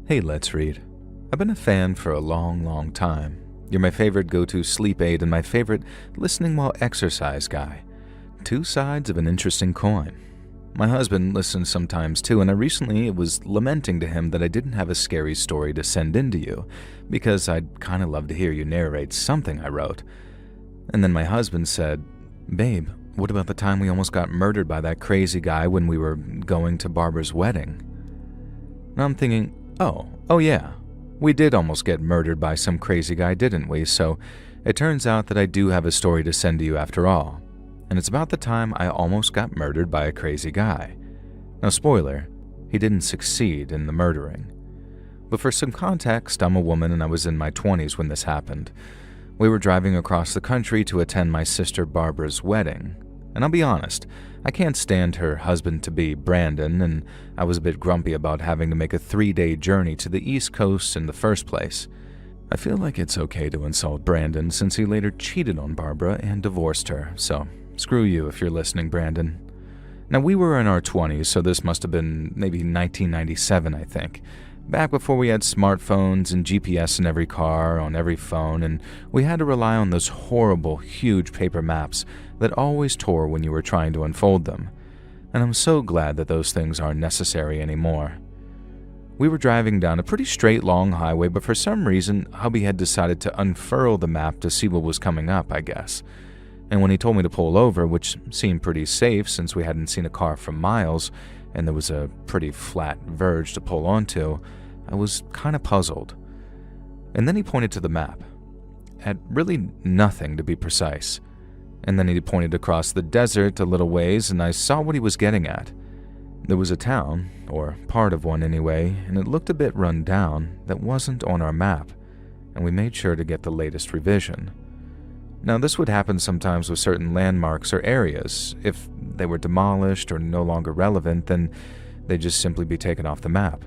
Hey, Let's Read. I've been a fan for a long time. You're my favorite go-to sleep aid and my favorite listening while exercise guy. Two sides of an interesting coin. My husband listens sometimes too, and I recently was lamenting to him that I didn't have a scary story to send in to you, because I'd kind of love to hear you narrate something I wrote. And then my husband said, "Babe, what about the time we almost got murdered by that crazy guy when we were going to Barbara's wedding?" Now I'm thinking, oh yeah, we did almost get murdered by some crazy guy, didn't we? So it turns out that I do have a story to send to you after all. And it's about the time I almost got murdered by a crazy guy. Now spoiler, he didn't succeed in the murdering. But for some context, I'm a woman and I was in my 20s when this happened. We were driving across the country to attend my sister Barbara's wedding. And I'll be honest, I can't stand her husband-to-be, Brandon, and I was a bit grumpy about having to make a 3-day journey to the East Coast in the first place. I feel like it's okay to insult Brandon since he later cheated on Barbara and divorced her, so screw you if you're listening, Brandon. Now, we were in our 20s, so this must have been maybe 1997, I think. Back before we had smartphones and GPS in every car, on every phone, and we had to rely on those horrible, huge paper maps that always tore when you were trying to unfold them. And I'm so glad that those things aren't necessary anymore. We were driving down a pretty straight, long highway, but for some reason, hubby had decided to unfurl the map to see what was coming up, I guess. And when he told me to pull over, which seemed pretty safe since we hadn't seen a car for miles, and there was a pretty flat verge to pull onto, I was kind of puzzled. And then he pointed to the map, at really nothing to be precise. And then he pointed across the desert a little ways, and I saw what he was getting at. There was a town, or part of one anyway, and it looked a bit run down, that wasn't on our map, and we made sure to get the latest revision. Now, this would happen sometimes with certain landmarks or areas. If they were demolished or no longer relevant, then they'd just simply be taken off the map.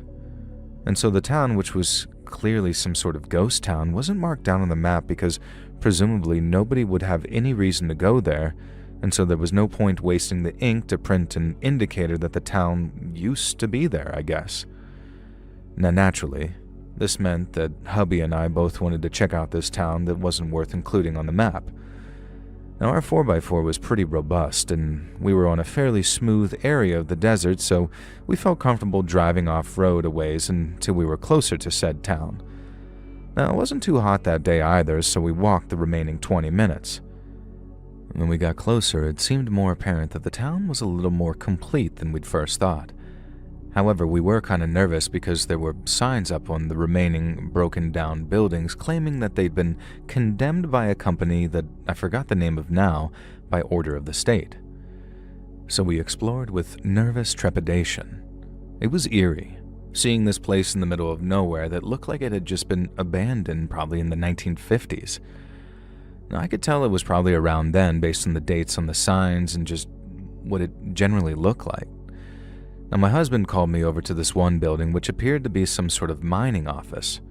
And so the town, which was clearly some sort of ghost town, wasn't marked down on the map because presumably nobody would have any reason to go there, and so there was no point wasting the ink to print an indicator that the town used to be there, I guess. Now, naturally, this meant that hubby and I both wanted to check out this town that wasn't worth including on the map. Now, our 4x4 was pretty robust, and we were on a fairly smooth area of the desert, so we felt comfortable driving off-road a ways until we were closer to said town. Now, it wasn't too hot that day either, so we walked the remaining 20 minutes. When we got closer, it seemed more apparent that the town was a little more complete than we'd first thought. However, we were kind of nervous because there were signs up on the remaining broken-down buildings claiming that they'd been condemned by a company that I forgot the name of now by order of the state. So we explored with nervous trepidation. It was eerie, seeing this place in the middle of nowhere that looked like it had just been abandoned probably in the 1950s. Now, I could tell it was probably around then based on the dates on the signs and just what it generally looked like. Now, my husband called me over to this one building, which appeared to be some sort of mining office.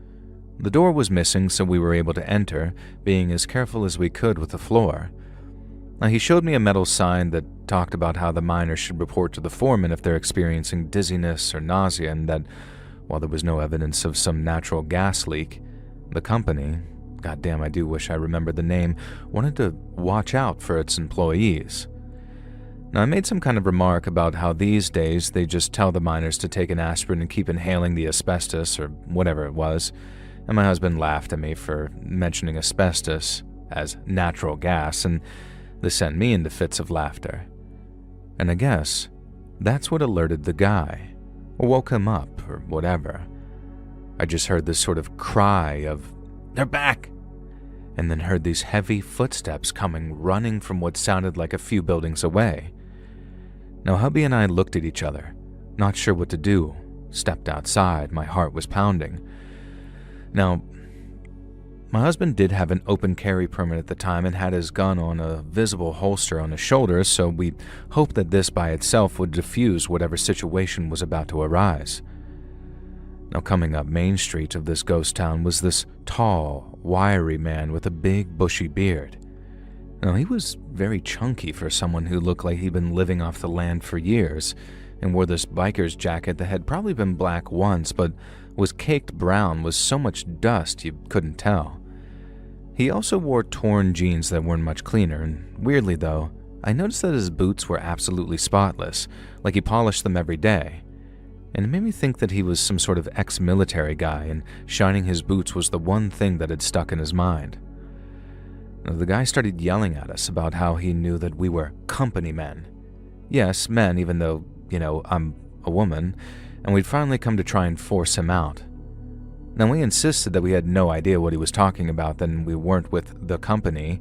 The door was missing, so we were able to enter, being as careful as we could with the floor. Now, he showed me a metal sign that talked about how the miners should report to the foreman if they're experiencing dizziness or nausea, and that while there was no evidence of some natural gas leak, the company, goddamn, I do wish I remembered the name, wanted to watch out for its employees. Now, I made some kind of remark about how these days they just tell the miners to take an aspirin and keep inhaling the asbestos or whatever it was, and my husband laughed at me for mentioning asbestos as natural gas, and this sent me into fits of laughter. And I guess that's what alerted the guy, or woke him up, or whatever. I just heard this sort of cry of, "They're back!" and then heard these heavy footsteps coming running from what sounded like a few buildings away. Now, hubby and I looked at each other, not sure what to do, stepped outside, my heart was pounding. Now, my husband did have an open carry permit at the time and had his gun on a visible holster on his shoulder, so we hoped that this by itself would diffuse whatever situation was about to arise. Now, coming up Main Street of this ghost town was this tall, wiry man with a big, bushy beard. Now, he was very chunky for someone who looked like he'd been living off the land for years, and wore this biker's jacket that had probably been black once but was caked brown with so much dust you couldn't tell. He also wore torn jeans that weren't much cleaner, and weirdly though, I noticed that his boots were absolutely spotless, like he polished them every day. And it made me think that he was some sort of ex-military guy, and shining his boots was the one thing that had stuck in his mind. Now, the guy started yelling at us about how he knew that we were company men. Yes, men, even though, I'm a woman, and we'd finally come to try and force him out. Now, we insisted that we had no idea what he was talking about, then we weren't with the company,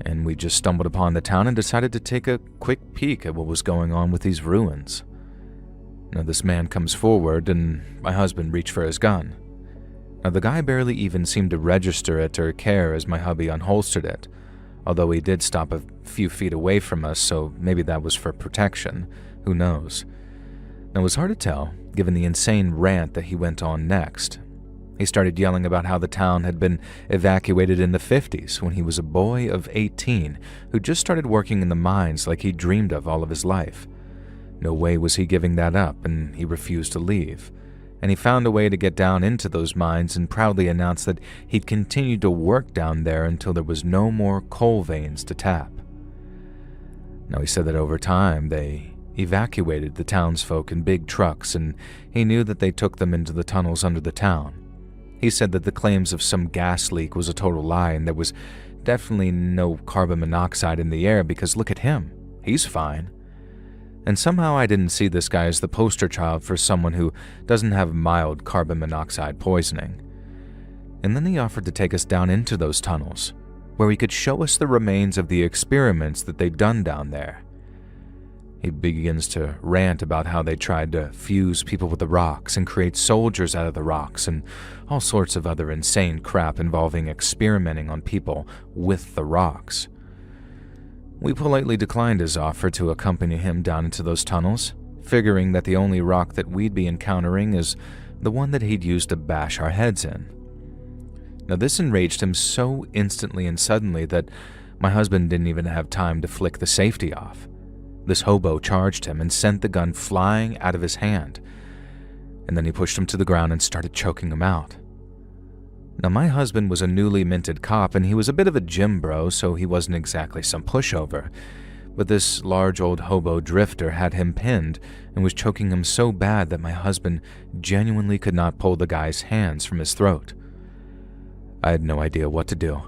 and we just stumbled upon the town and decided to take a quick peek at what was going on with these ruins. Now, this man comes forward, and my husband reached for his gun. Now, the guy barely even seemed to register it or care as my hubby unholstered it, although he did stop a few feet away from us, so maybe that was for protection. Who knows? Now, it was hard to tell, given the insane rant that he went on next. He started yelling about how the town had been evacuated in the 50s when he was a boy of 18 who just started working in the mines like he dreamed of all of his life. No way was he giving that up, and he refused to leave. And he found a way to get down into those mines and proudly announced that he'd continue to work down there until there was no more coal veins to tap. Now, he said that over time they evacuated the townsfolk in big trucks, and he knew that they took them into the tunnels under the town. He said that the claims of some gas leak was a total lie, and there was definitely no carbon monoxide in the air because look at him, he's fine. And somehow I didn't see this guy as the poster child for someone who doesn't have mild carbon monoxide poisoning. And then he offered to take us down into those tunnels, where he could show us the remains of the experiments that they'd done down there. He begins to rant about how they tried to fuse people with the rocks and create soldiers out of the rocks and all sorts of other insane crap involving experimenting on people with the rocks. We politely declined his offer to accompany him down into those tunnels, figuring that the only rock that we'd be encountering is the one that he'd used to bash our heads in. Now, this enraged him so instantly and suddenly that my husband didn't even have time to flick the safety off. This hobo charged him and sent the gun flying out of his hand, and then he pushed him to the ground and started choking him out. Now, my husband was a newly minted cop, and he was a bit of a gym bro, so he wasn't exactly some pushover, but this large old hobo drifter had him pinned and was choking him so bad that my husband genuinely could not pull the guy's hands from his throat. I had no idea what to do.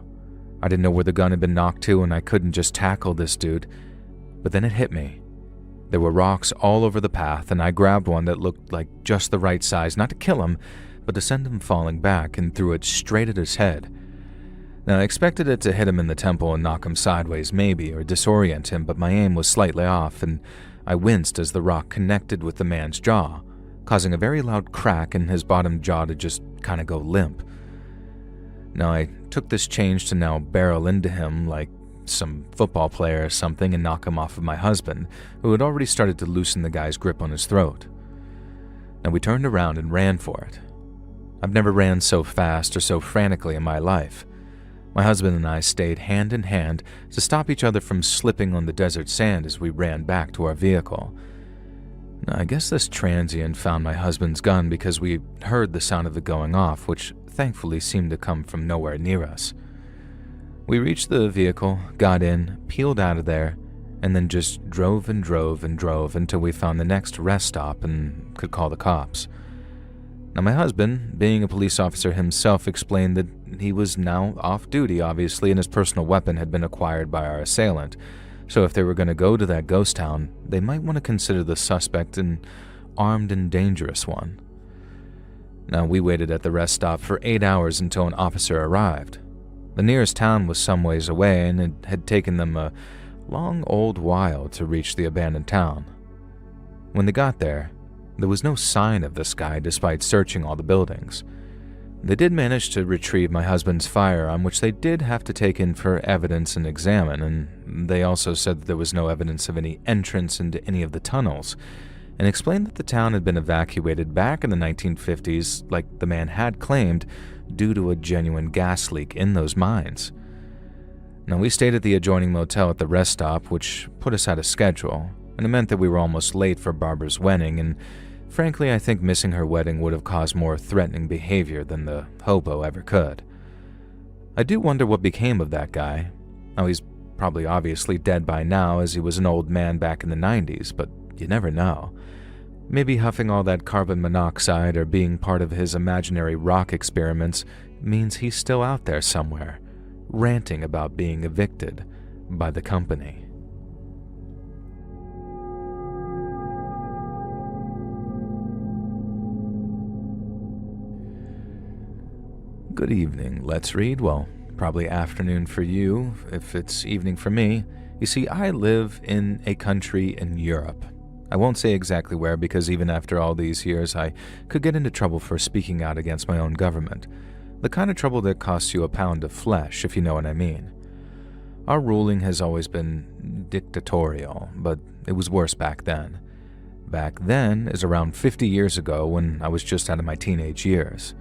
I didn't know where the gun had been knocked to, and I couldn't just tackle this dude. But then it hit me. There were rocks all over the path, and I grabbed one that looked like just the right size, not to kill him, but to send him falling back, and threw it straight at his head. Now, I expected it to hit him in the temple and knock him sideways maybe, or disorient him, but my aim was slightly off, and I winced as the rock connected with the man's jaw, causing a very loud crack and his bottom jaw to just kind of go limp. Now, I took this change to now barrel into him like some football player or something and knock him off of my husband, who had already started to loosen the guy's grip on his throat. Now, we turned around and ran for it. I've never ran so fast or so frantically in my life. My husband and I stayed hand in hand to stop each other from slipping on the desert sand as we ran back to our vehicle. Now, I guess this transient found my husband's gun because we heard the sound of it going off, which thankfully seemed to come from nowhere near us. We reached the vehicle, got in, peeled out of there, and then just drove and drove and drove until we found the next rest stop and could call the cops. Now, my husband, being a police officer himself, explained that he was now off duty, obviously, and his personal weapon had been acquired by our assailant, so if they were going to go to that ghost town, they might want to consider the suspect an armed and dangerous one. Now, we waited at the rest stop for 8 hours until an officer arrived. The nearest town was some ways away, and it had taken them a long old while to reach the abandoned town. When they got there was no sign of this guy despite searching all the buildings. They did manage to retrieve my husband's firearm, which they did have to take in for evidence and examine, and they also said that there was no evidence of any entrance into any of the tunnels, and explained that the town had been evacuated back in the 1950s, like the man had claimed, due to a genuine gas leak in those mines. Now, we stayed at the adjoining motel at the rest stop, which put us out of schedule, and it meant that we were almost late for Barbara's wedding, and frankly, I think missing her wedding would have caused more threatening behavior than the hobo ever could. I do wonder what became of that guy. Oh, he's probably obviously dead by now, as he was an old man back in the 90s, but you never know. Maybe huffing all that carbon monoxide or being part of his imaginary rock experiments means he's still out there somewhere, ranting about being evicted by the company. Good evening, let's read. Well, probably afternoon for you, if it's evening for me. You see, I live in a country in Europe. I won't say exactly where, because even after all these years, I could get into trouble for speaking out against my own government. The kind of trouble that costs you a pound of flesh, if you know what I mean. Our ruling has always been dictatorial, but it was worse back then. Back then is around 50 years ago, when I was just out of my teenage years.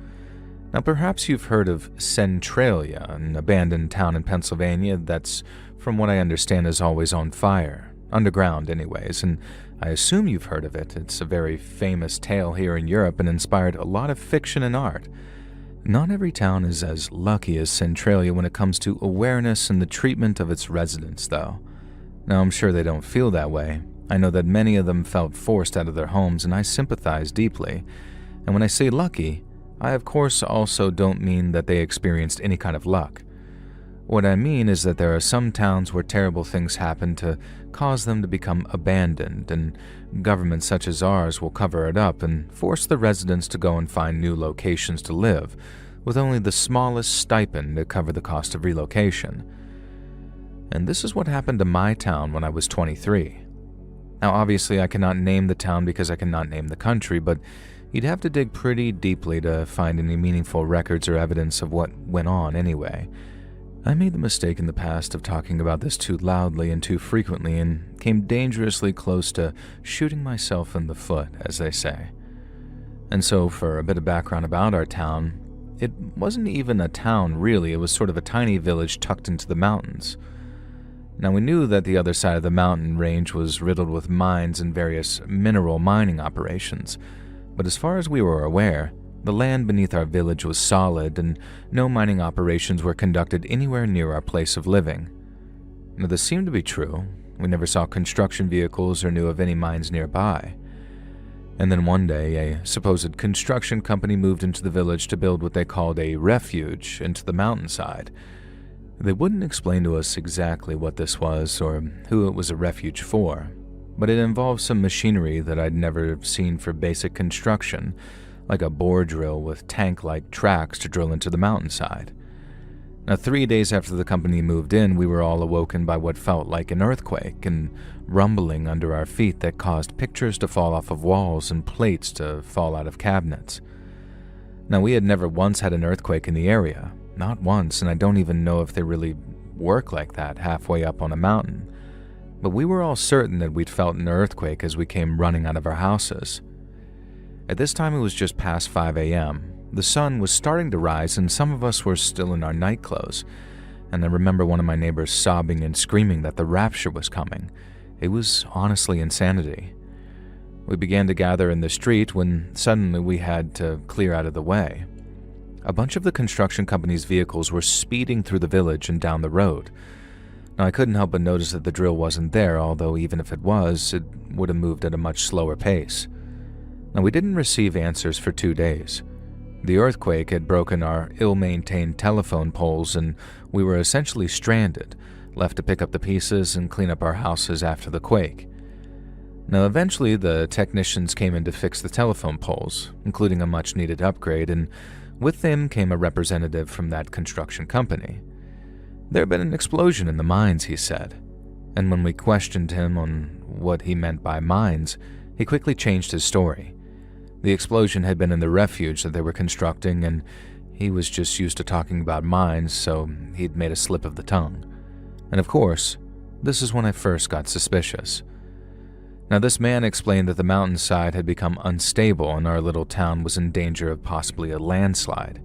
Now, perhaps you've heard of Centralia, an abandoned town in Pennsylvania that's, from what I understand, is always on fire. Underground, anyways, and I assume you've heard of it. It's a very famous tale here in Europe and inspired a lot of fiction and art. Not every town is as lucky as Centralia when it comes to awareness and the treatment of its residents, though. Now, I'm sure they don't feel that way. I know that many of them felt forced out of their homes, and I sympathize deeply. And when I say lucky, I of course also don't mean that they experienced any kind of luck. What I mean is that there are some towns where terrible things happen to cause them to become abandoned, and governments such as ours will cover it up and force the residents to go and find new locations to live, with only the smallest stipend to cover the cost of relocation. And this is what happened to my town when I was 23. Now, obviously, I cannot name the town because I cannot name the country, but you'd have to dig pretty deeply to find any meaningful records or evidence of what went on anyway. I made the mistake in the past of talking about this too loudly and too frequently, and came dangerously close to shooting myself in the foot, as they say. And so, for a bit of background about our town, it wasn't even a town really, it was sort of a tiny village tucked into the mountains. Now, we knew that the other side of the mountain range was riddled with mines and various mineral mining operations, but as far as we were aware, the land beneath our village was solid, and no mining operations were conducted anywhere near our place of living. Now, this seemed to be true. We never saw construction vehicles or knew of any mines nearby. And then one day, a supposed construction company moved into the village to build what they called a refuge into the mountainside. They wouldn't explain to us exactly what this was or who it was a refuge for, but it involved some machinery that I'd never seen for basic construction, like a bore drill with tank-like tracks to drill into the mountainside. Now, 3 days after the company moved in, we were all awoken by what felt like an earthquake and rumbling under our feet that caused pictures to fall off of walls and plates to fall out of cabinets. Now, we had never once had an earthquake in the area, not once, and I don't even know if they really work like that halfway up on a mountain. But we were all certain that we'd felt an earthquake as we came running out of our houses. At this time, it was just past 5 a.m. The sun was starting to rise, and some of us were still in our night clothes, and I remember one of my neighbors sobbing and screaming that the rapture was coming. It was honestly insanity. We began to gather in the street when suddenly we had to clear out of the way. A bunch of the construction company's vehicles were speeding through the village and down the road. Now, I couldn't help but notice that the drill wasn't there, although even if it was, it would have moved at a much slower pace. Now, we didn't receive answers for 2 days. The earthquake had broken our ill-maintained telephone poles, and we were essentially stranded, left to pick up the pieces and clean up our houses after the quake. Now, eventually, the technicians came in to fix the telephone poles, including a much-needed upgrade, and with them came a representative from that construction company. There had been an explosion in the mines, he said, and when we questioned him on what he meant by mines, he quickly changed his story. The explosion had been in the refuge that they were constructing, and he was just used to talking about mines, so he'd made a slip of the tongue. And of course, this is when I first got suspicious. Now, this man explained that the mountainside had become unstable and our little town was in danger of possibly a landslide.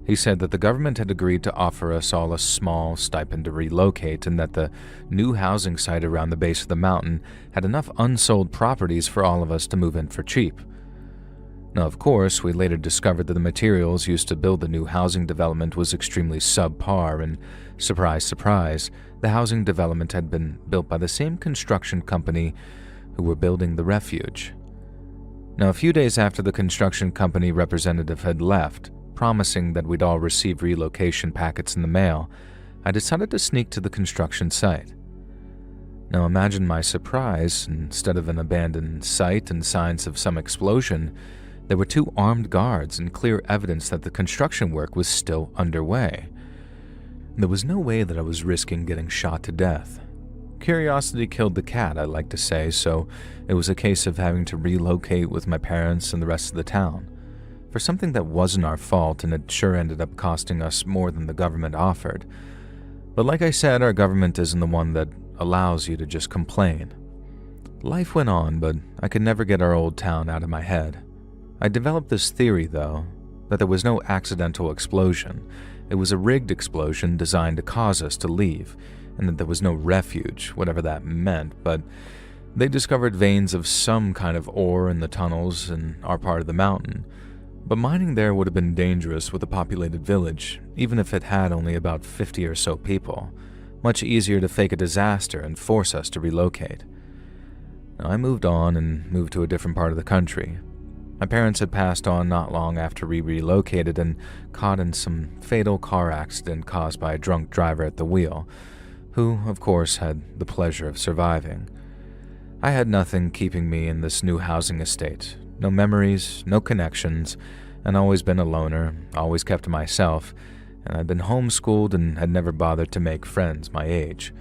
He said that the government had agreed to offer us all a small stipend to relocate and that the new housing site around the base of the mountain had enough unsold properties for all of us to move in for cheap. Now, of course, we later discovered that the materials used to build the new housing development was extremely subpar, and surprise, surprise, the housing development had been built by the same construction company who were building the refuge. Now, a few days after the construction company representative had left, promising that we'd all receive relocation packets in the mail, I decided to sneak to the construction site. Now imagine my surprise. Instead of an abandoned site and signs of some explosion, there were 2 armed guards and clear evidence that the construction work was still underway. There was no way that I was risking getting shot to death. Curiosity killed the cat, I like to say, so it was a case of having to relocate with my parents and the rest of the town. For something that wasn't our fault, and it sure ended up costing us more than the government offered. But like I said, our government isn't the one that allows you to just complain. Life went on, but I could never get our old town out of my head. I developed this theory, though, that there was no accidental explosion. It was a rigged explosion designed to cause us to leave, and that there was no refuge, whatever that meant, but they discovered veins of some kind of ore in the tunnels in our part of the mountain. But mining there would have been dangerous with a populated village, even if it had only about 50 or so people. Much easier to fake a disaster and force us to relocate. Now, I moved on and moved to a different part of the country. My parents had passed on not long after we relocated and caught in some fatal car accident caused by a drunk driver at the wheel, who, of course, had the pleasure of surviving. I had nothing keeping me in this new housing estate. No memories, no connections, and always been a loner, always kept to myself, and I'd been homeschooled and had never bothered to make friends my age.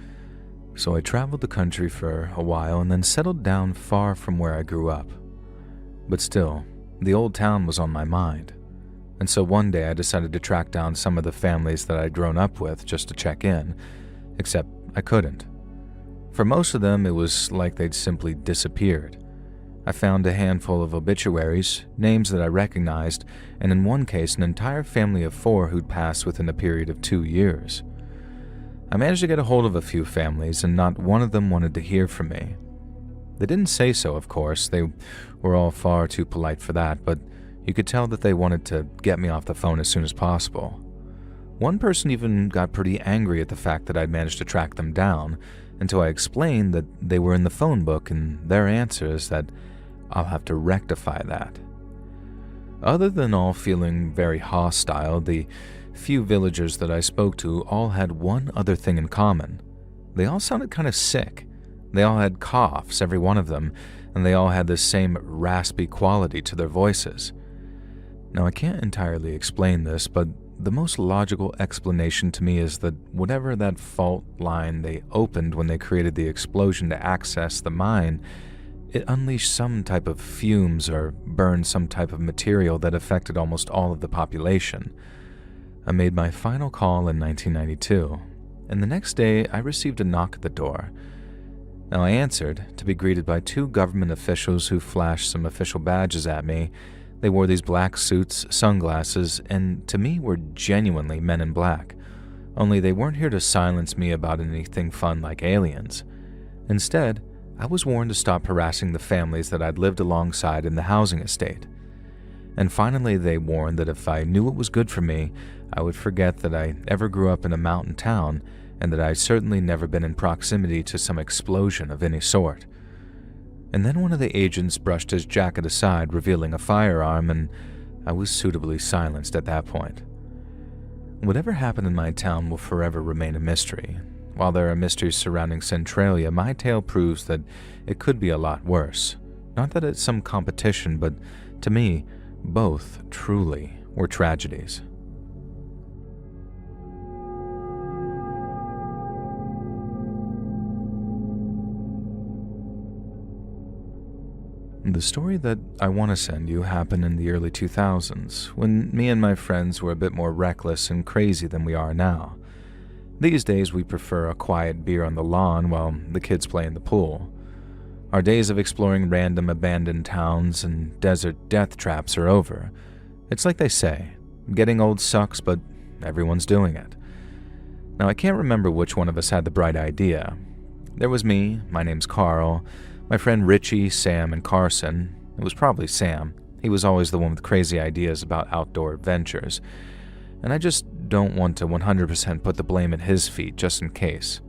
So I traveled the country for a while and then settled down far from where I grew up. But still, the old town was on my mind, and so one day I decided to track down some of the families that I'd grown up with just to check in, except I couldn't. For most of them, it was like they'd simply disappeared. I found a handful of obituaries, names that I recognized, and in one case an entire family of 4 who'd passed within a period of 2 years. I managed to get a hold of a few families, and not one of them wanted to hear from me. They didn't say so, of course. They were all far too polite for that, but you could tell that they wanted to get me off the phone as soon as possible. One person even got pretty angry at the fact that I'd managed to track them down, until I explained that they were in the phone book, and their answer is that I'll have to rectify that. Other than all feeling very hostile, the few villagers that I spoke to all had one other thing in common. They all sounded kind of sick. They all had coughs, every one of them, and they all had the same raspy quality to their voices. Now, I can't entirely explain this, but the most logical explanation to me is that whatever that fault line they opened when they created the explosion to access the mine, it unleashed some type of fumes or burned some type of material that affected almost all of the population. I made my final call in 1992, and the next day I received a knock at the door. Now I answered, to be greeted by 2 government officials who flashed some official badges at me. They wore these black suits, sunglasses, and to me were genuinely men in black. Only they weren't here to silence me about anything fun like aliens. Instead, I was warned to stop harassing the families that I'd lived alongside in the housing estate. And finally, they warned that if I knew what was good for me, I would forget that I ever grew up in a mountain town and that I'd certainly never been in proximity to some explosion of any sort. And then one of the agents brushed his jacket aside, revealing a firearm, and I was suitably silenced at that point. Whatever happened in my town will forever remain a mystery. While there are mysteries surrounding Centralia, my tale proves that it could be a lot worse. Not that it's some competition, but to me, both truly were tragedies. The story that I want to send you happened in the early 2000s, when me and my friends were a bit more reckless and crazy than we are now. These days we prefer a quiet beer on the lawn while the kids play in the pool. Our days of exploring random abandoned towns and desert death traps are over. It's like they say, Getting old sucks, but everyone's doing it. Now, I can't remember which one of us had the bright idea. There was me, my name's Carl, my friend Richie, Sam, and Carson. It was probably Sam. He was always the one with crazy ideas about outdoor adventures. And I just don't want to 100% put the blame at his feet, just in case.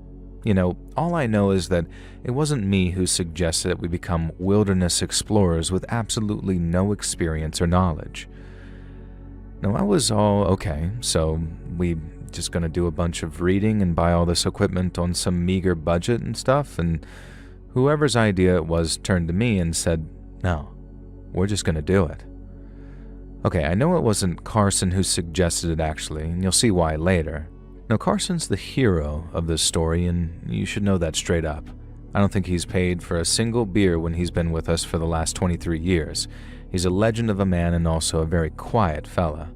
You know, all I know is that it wasn't me who suggested that we become wilderness explorers with absolutely no experience or knowledge. Now, I was all okay, so we just gonna do a bunch of reading and buy all this equipment on some meager budget and stuff, and whoever's idea it was turned to me and said, "No, we're just gonna do it." Okay, I know it wasn't Carson who suggested it actually, and you'll see why later. Now, Carson's the hero of this story, and you should know that straight up. I don't think he's paid for a single beer when he's been with us for the last 23 years. He's a legend of a man and also a very quiet fella.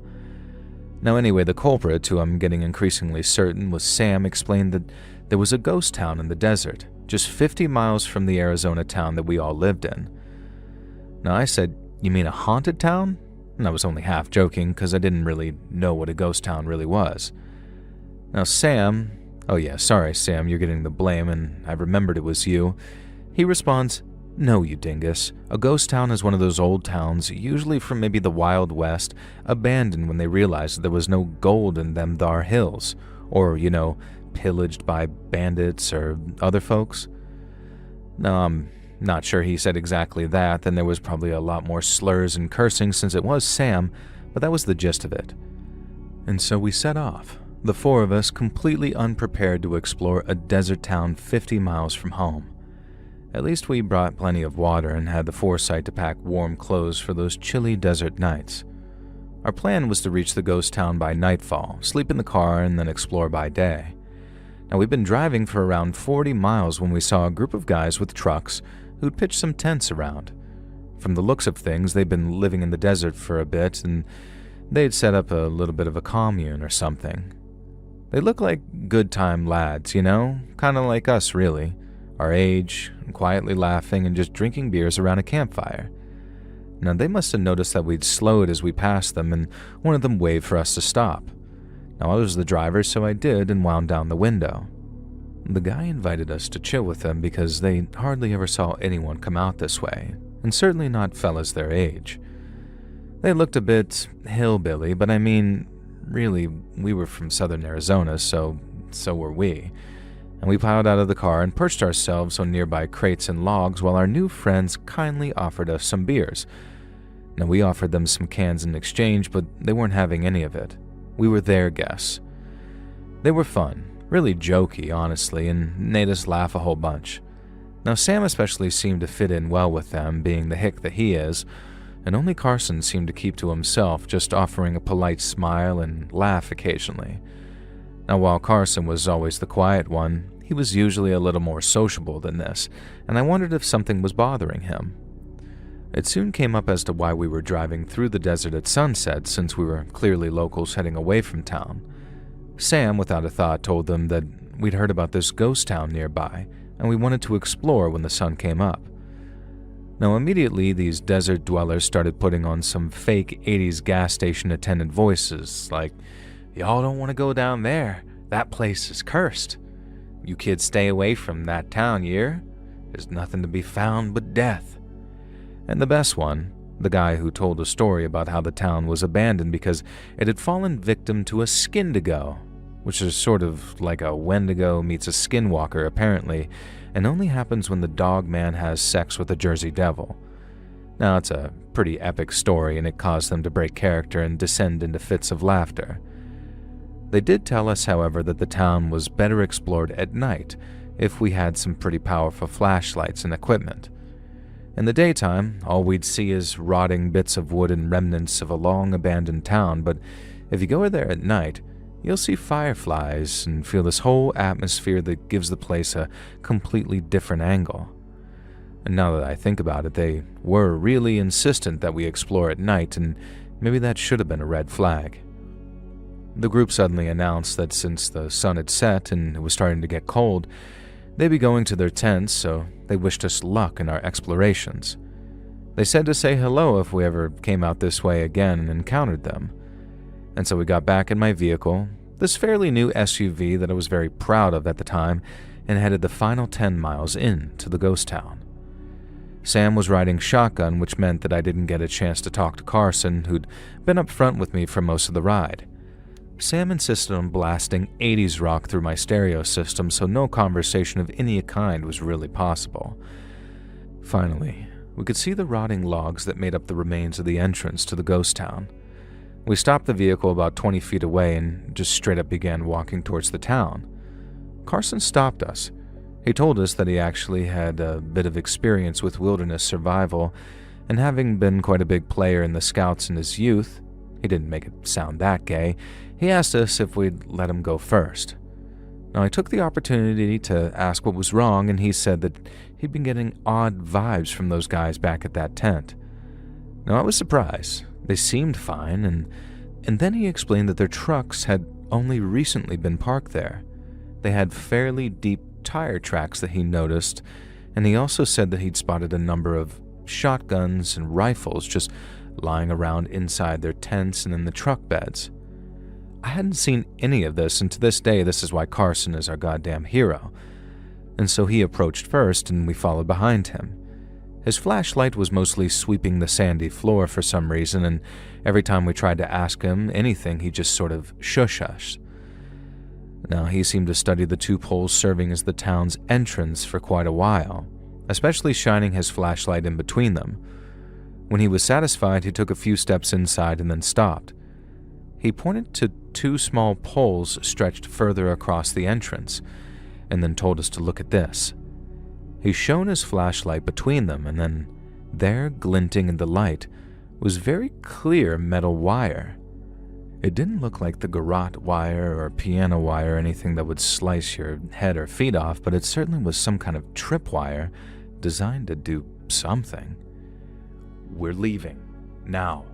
Now anyway, the culprit, who I'm getting increasingly certain was Sam, explained that there was a ghost town in the desert, just 50 miles from the Arizona town that we all lived in. Now I said, "You mean a haunted town?" And I was only half joking because I didn't really know what a ghost town really was. Now Sam, "Oh yeah, sorry Sam, you're getting the blame and I remembered it was you." He responds, "No, you dingus. A ghost town is one of those old towns, usually from maybe the Wild West, abandoned when they realized that there was no gold in them thar hills, or, you know, pillaged by bandits or other folks." Now, I'm not sure he said exactly that, then there was probably a lot more slurs and cursing since it was Sam, but that was the gist of it. And so we set off, the four of us completely unprepared to explore a desert town 50 miles from home. At least we brought plenty of water and had the foresight to pack warm clothes for those chilly desert nights. Our plan was to reach the ghost town by nightfall, sleep in the car, and then explore by day. Now, we'd been driving for around 40 miles when we saw a group of guys with trucks who'd pitched some tents around. From the looks of things, they'd been living in the desert for a bit, and they'd set up a little bit of a commune or something. They looked like good-time lads, you know? Kind of like us, really. Our age, quietly laughing and just drinking beers around a campfire. Now, they must have noticed that we'd slowed as we passed them, and one of them waved for us to stop. Now, I was the driver, so I did and wound down the window. The guy invited us to chill with them because they hardly ever saw anyone come out this way, and certainly not fellas their age. They looked a bit hillbilly, but I mean, really, we were from southern Arizona, so were we. And we piled out of the car and perched ourselves on nearby crates and logs while our new friends kindly offered us some beers. Now, we offered them some cans in exchange, but they weren't having any of it. We were their guests. They were fun, really jokey, honestly, and made us laugh a whole bunch. Now, Sam especially seemed to fit in well with them, being the hick that he is, and only Carson seemed to keep to himself, just offering a polite smile and laugh occasionally. Now, while Carson was always the quiet one, he was usually a little more sociable than this, and I wondered if something was bothering him. It soon came up as to why we were driving through the desert at sunset, since we were clearly locals heading away from town. Sam, without a thought, told them that we'd heard about this ghost town nearby, and we wanted to explore when the sun came up. Now, immediately, these desert dwellers started putting on some fake 80s gas station attendant voices, like, "Y'all don't want to go down there. That place is cursed. You kids stay away from that town, year. There's nothing to be found but death." And the best one, the guy who told a story about how the town was abandoned because it had fallen victim to a skindigo, which is sort of like a Wendigo meets a skinwalker apparently, and only happens when the dog man has sex with a Jersey Devil. Now, it's a pretty epic story, and it caused them to break character and descend into fits of laughter. They did tell us, however, that the town was better explored at night if we had some pretty powerful flashlights and equipment. In the daytime, all we'd see is rotting bits of wood and remnants of a long-abandoned town, but if you go there at night, you'll see fireflies and feel this whole atmosphere that gives the place a completely different angle. And now that I think about it, they were really insistent that we explore at night, and maybe that should have been a red flag. The group suddenly announced that since the sun had set and it was starting to get cold, they'd be going to their tents, so they wished us luck in our explorations. They said to say hello if we ever came out this way again and encountered them. And so we got back in my vehicle, this fairly new SUV that I was very proud of at the time, and headed the final 10 miles in to the ghost town. Sam was riding shotgun, which meant that I didn't get a chance to talk to Carson, who'd been up front with me for most of the ride. Sam insisted on blasting 80s rock through my stereo system, so no conversation of any kind was really possible. Finally, we could see the rotting logs that made up the remains of the entrance to the ghost town. We stopped the vehicle about 20 feet away and just straight up began walking towards the town. Carson stopped us. He told us that he actually had a bit of experience with wilderness survival, and having been quite a big player in the Scouts in his youth, he didn't make it sound that gay, he asked us if we'd let him go first. Now, I took the opportunity to ask what was wrong, and he said that he'd been getting odd vibes from those guys back at that tent. Now, I was surprised. They seemed fine, and then he explained that their trucks had only recently been parked there. They had fairly deep tire tracks that he noticed, and he also said that he'd spotted a number of shotguns and rifles just lying around inside their tents and in the truck beds. I hadn't seen any of this, and to this day, this is why Carson is our goddamn hero. And so he approached first, and we followed behind him. His flashlight was mostly sweeping the sandy floor for some reason, and every time we tried to ask him anything, he just sort of shush us. Now, he seemed to study the two poles serving as the town's entrance for quite a while, especially shining his flashlight in between them. When he was satisfied, he took a few steps inside and then stopped. He pointed to two small poles stretched further across the entrance, and then told us to look at this. He shone his flashlight between them, and then, there glinting in the light, was very clear metal wire. It didn't look like the garrote wire or piano wire or anything that would slice your head or feet off, but it certainly was some kind of tripwire designed to do something. "We're leaving. Now,"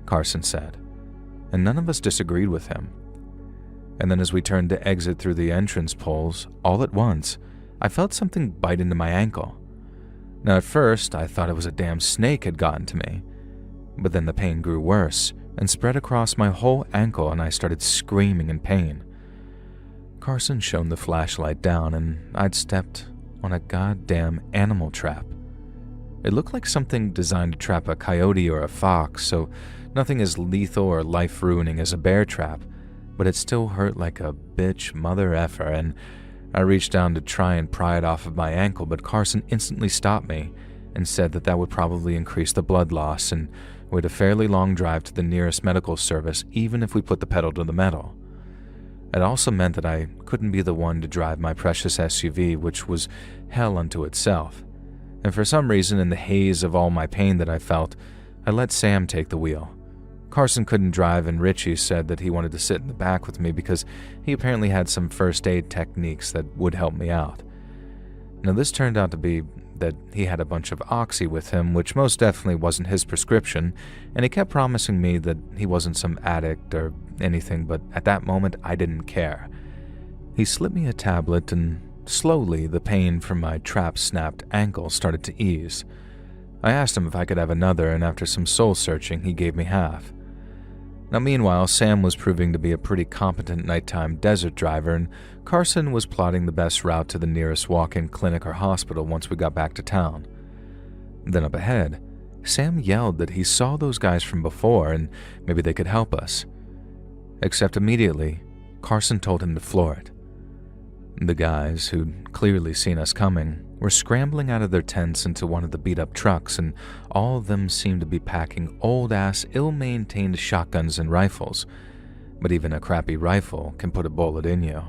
Carson said, and none of us disagreed with him. And then as we turned to exit through the entrance poles, all at once, I felt something bite into my ankle. Now at first, I thought it was a damn snake had gotten to me, but then the pain grew worse and spread across my whole ankle, and I started screaming in pain. Carson shone the flashlight down, and I'd stepped on a goddamn animal trap. It looked like something designed to trap a coyote or a fox, so nothing as lethal or life-ruining as a bear trap, but it still hurt like a bitch mother effer, and I reached down to try and pry it off of my ankle, but Carson instantly stopped me and said that that would probably increase the blood loss, and we had a fairly long drive to the nearest medical service even if we put the pedal to the metal. It also meant that I couldn't be the one to drive my precious SUV, which was hell unto itself. And for some reason, in the haze of all my pain that I felt, I let Sam take the wheel. Carson couldn't drive, and Richie said that he wanted to sit in the back with me because he apparently had some first aid techniques that would help me out. Now, this turned out to be that he had a bunch of oxy with him, which most definitely wasn't his prescription, and he kept promising me that he wasn't some addict or anything, but at that moment I didn't care. He slipped me a tablet, and slowly the pain from my trap-snapped ankle started to ease. I asked him if I could have another, and after some soul-searching, he gave me half. Now, meanwhile, Sam was proving to be a pretty competent nighttime desert driver, and Carson was plotting the best route to the nearest walk-in clinic or hospital once we got back to town. Then up ahead, Sam yelled that he saw those guys from before and maybe they could help us. Except immediately, Carson told him to floor it. The guys, who'd clearly seen us coming, were scrambling out of their tents into one of the beat-up trucks, and all of them seemed to be packing old-ass, ill-maintained shotguns and rifles, but even a crappy rifle can put a bullet in you.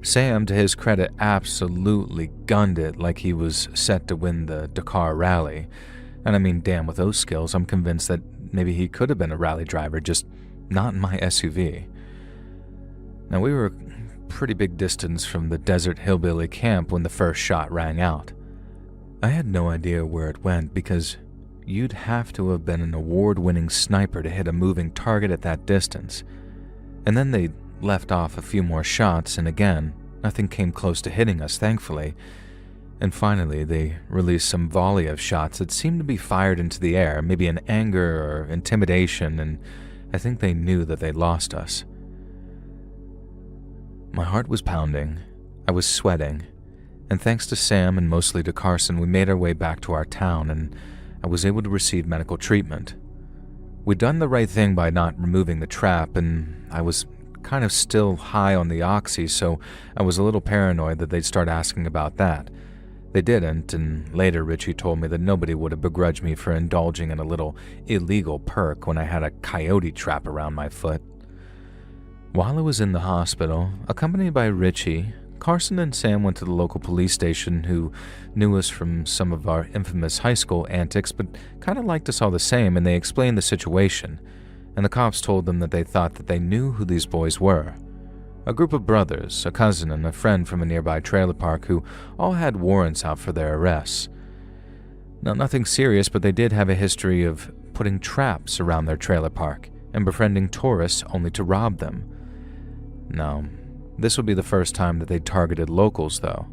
Sam, to his credit, absolutely gunned it like he was set to win the Dakar rally, and I mean, damn, with those skills, I'm convinced that maybe he could have been a rally driver, just not in my SUV. Now, we were pretty big distance from the desert hillbilly camp when the first shot rang out. I had no idea where it went because you'd have to have been an award-winning sniper to hit a moving target at that distance. And then they left off a few more shots, and again, nothing came close to hitting us, thankfully. And finally, they released some volley of shots that seemed to be fired into the air, maybe in anger or intimidation, and I think they knew that they'd lost us. My heart was pounding, I was sweating, and thanks to Sam and mostly to Carson, we made our way back to our town and I was able to receive medical treatment. We'd done the right thing by not removing the trap, and I was kind of still high on the oxy, so I was a little paranoid that they'd start asking about that. They didn't, and later Richie told me that nobody would have begrudged me for indulging in a little illegal perk when I had a coyote trap around my foot. While I was in the hospital, accompanied by Richie, Carson and Sam went to the local police station, who knew us from some of our infamous high school antics but kind of liked us all the same, and they explained the situation, and the cops told them that they thought that they knew who these boys were. A group of brothers, a cousin, and a friend from a nearby trailer park who all had warrants out for their arrests. Now, nothing serious, but they did have a history of putting traps around their trailer park and befriending tourists only to rob them. Now, this would be the first time that they targeted locals, though.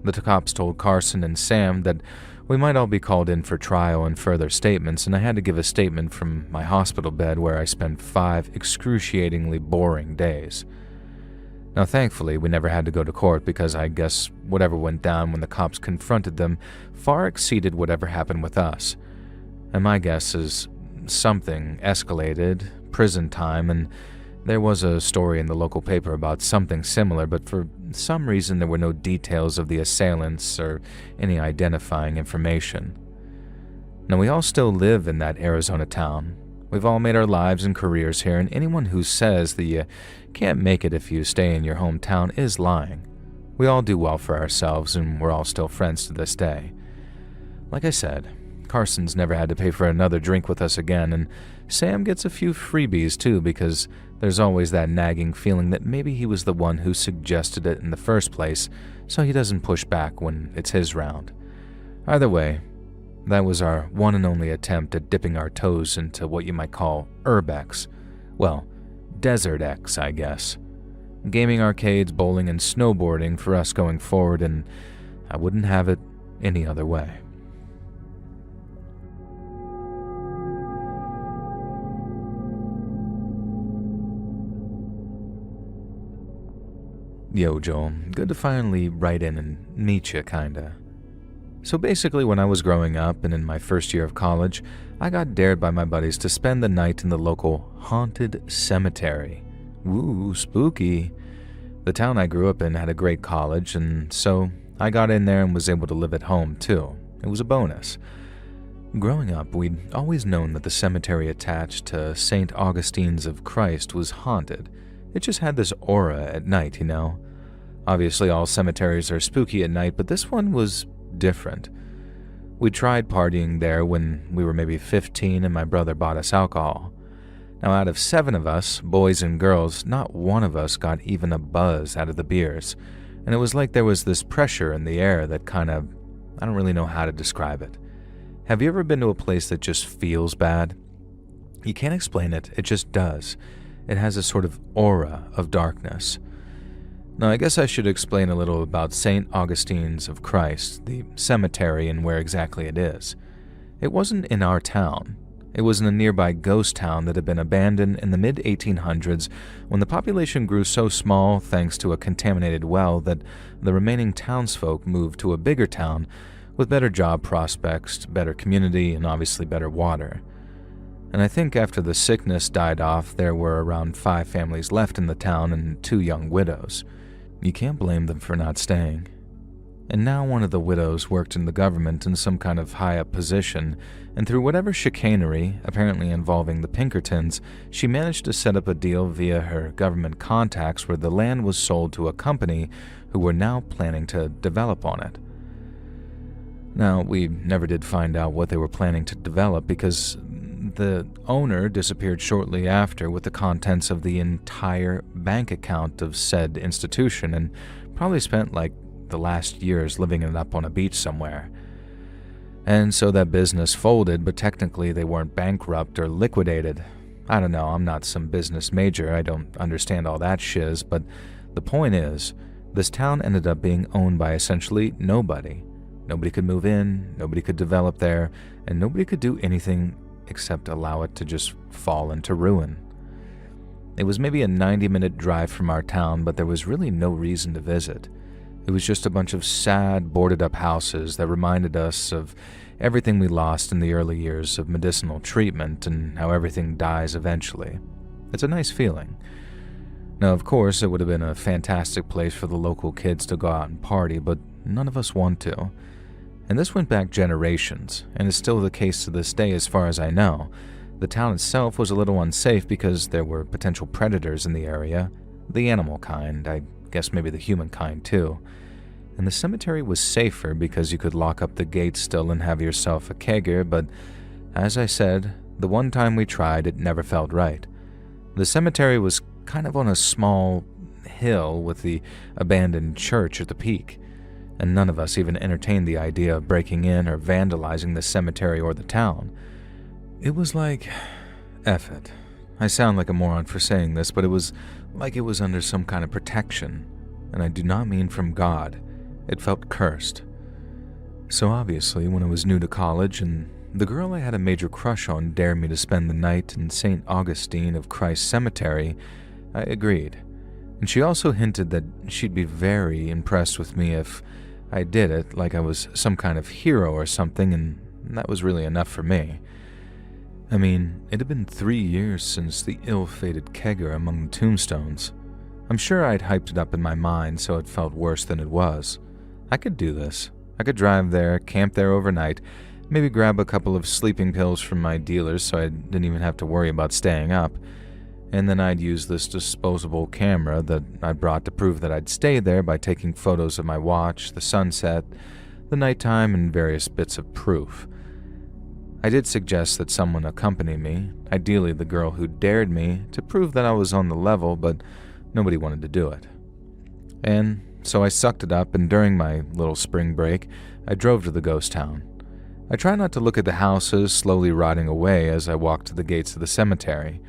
The cops told Carson and Sam that we might all be called in for trial and further statements, and I had to give a statement from my hospital bed where I spent 5 excruciatingly boring days. Now, thankfully, we never had to go to court because I guess whatever went down when the cops confronted them far exceeded whatever happened with us. And my guess is something escalated, prison time, and there was a story in the local paper about something similar, but for some reason there were no details of the assailants or any identifying information. Now, we all still live in that Arizona town. We've all made our lives and careers here, and anyone who says that you can't make it if you stay in your hometown is lying. We all do well for ourselves, and we're all still friends to this day. Like I said, Carson's never had to pay for another drink with us again, and Sam gets a few freebies too, because there's always that nagging feeling that maybe he was the one who suggested it in the first place, so he doesn't push back when it's his round. Either way, that was our one and only attempt at dipping our toes into what you might call Urbex. Well, Desert X, I guess. Gaming arcades, bowling, and snowboarding for us going forward, and I wouldn't have it any other way. Yo, Joel, good to finally write in and meet you, kinda. So basically, when I was growing up and in my first year of college, I got dared by my buddies to spend the night in the local haunted cemetery. Woo, spooky. The town I grew up in had a great college, and so I got in there and was able to live at home, too. It was a bonus. Growing up, we'd always known that the cemetery attached to St. Augustine's of Christ was haunted. It just had this aura at night, you know? Obviously, all cemeteries are spooky at night, but this one was different. We tried partying there when we were maybe 15 and my brother bought us alcohol. Now, out of 7 of us, boys and girls, not one of us got even a buzz out of the beers, and it was like there was this pressure in the air that I don't really know how to describe it. Have you ever been to a place that just feels bad? You can't explain it, it just does. It has a sort of aura of darkness. Now, I guess I should explain a little about St. Augustine's of Christ, the cemetery, and where exactly it is. It wasn't in our town. It was in a nearby ghost town that had been abandoned in the mid-1800s when the population grew so small thanks to a contaminated well that the remaining townsfolk moved to a bigger town with better job prospects, better community, and obviously better water. And I think after the sickness died off, there were around 5 families left in the town and 2 young widows. You can't blame them for not staying. And now one of the widows worked in the government in some kind of high-up position, and through whatever chicanery, apparently involving the Pinkertons, she managed to set up a deal via her government contacts where the land was sold to a company who were now planning to develop on it. Now, we never did find out what they were planning to develop because the owner disappeared shortly after with the contents of the entire bank account of said institution and probably spent like the last years living it up on a beach somewhere. And so that business folded, but technically they weren't bankrupt or liquidated. I don't know, I'm not some business major, I don't understand all that shiz, but the point is, this town ended up being owned by essentially nobody. Nobody could move in, nobody could develop there, and nobody could do anything except allow it to just fall into ruin. It was maybe a 90-minute drive from our town, but there was really no reason to visit. It was just a bunch of sad, boarded-up houses that reminded us of everything we lost in the early years of medicinal treatment and how everything dies eventually. It's a nice feeling. Now, of course, it would have been a fantastic place for the local kids to go out and party, but none of us want to. And this went back generations, and is still the case to this day as far as I know. The town itself was a little unsafe because there were potential predators in the area, the animal kind, I guess maybe the human kind too. And the cemetery was safer because you could lock up the gates still and have yourself a kegger, but as I said, the one time we tried, it never felt right. The cemetery was kind of on a small hill with the abandoned church at the peak, and none of us even entertained the idea of breaking in or vandalizing the cemetery or the town. It was like, F it. I sound like a moron for saying this, but it was like it was under some kind of protection, and I do not mean from God. It felt cursed. So obviously, when I was new to college and the girl I had a major crush on dared me to spend the night in St. Augustine of Christ Cemetery, I agreed. And she also hinted that she'd be very impressed with me if I did it like I was some kind of hero or something, and that was really enough for me. I mean, it had been 3 years since the ill-fated kegger among the tombstones. I'm sure I'd hyped it up in my mind so it felt worse than it was. I could do this. I could drive there, camp there overnight, maybe grab a couple of sleeping pills from my dealers so I didn't even have to worry about staying up, and then I'd use this disposable camera that I brought to prove that I'd stayed there by taking photos of my watch, the sunset, the nighttime, and various bits of proof. I did suggest that someone accompany me, ideally the girl who dared me, to prove that I was on the level, but nobody wanted to do it. And so I sucked it up, and during my little spring break, I drove to the ghost town. I tried not to look at the houses slowly rotting away as I walked to the gates of the cemetery.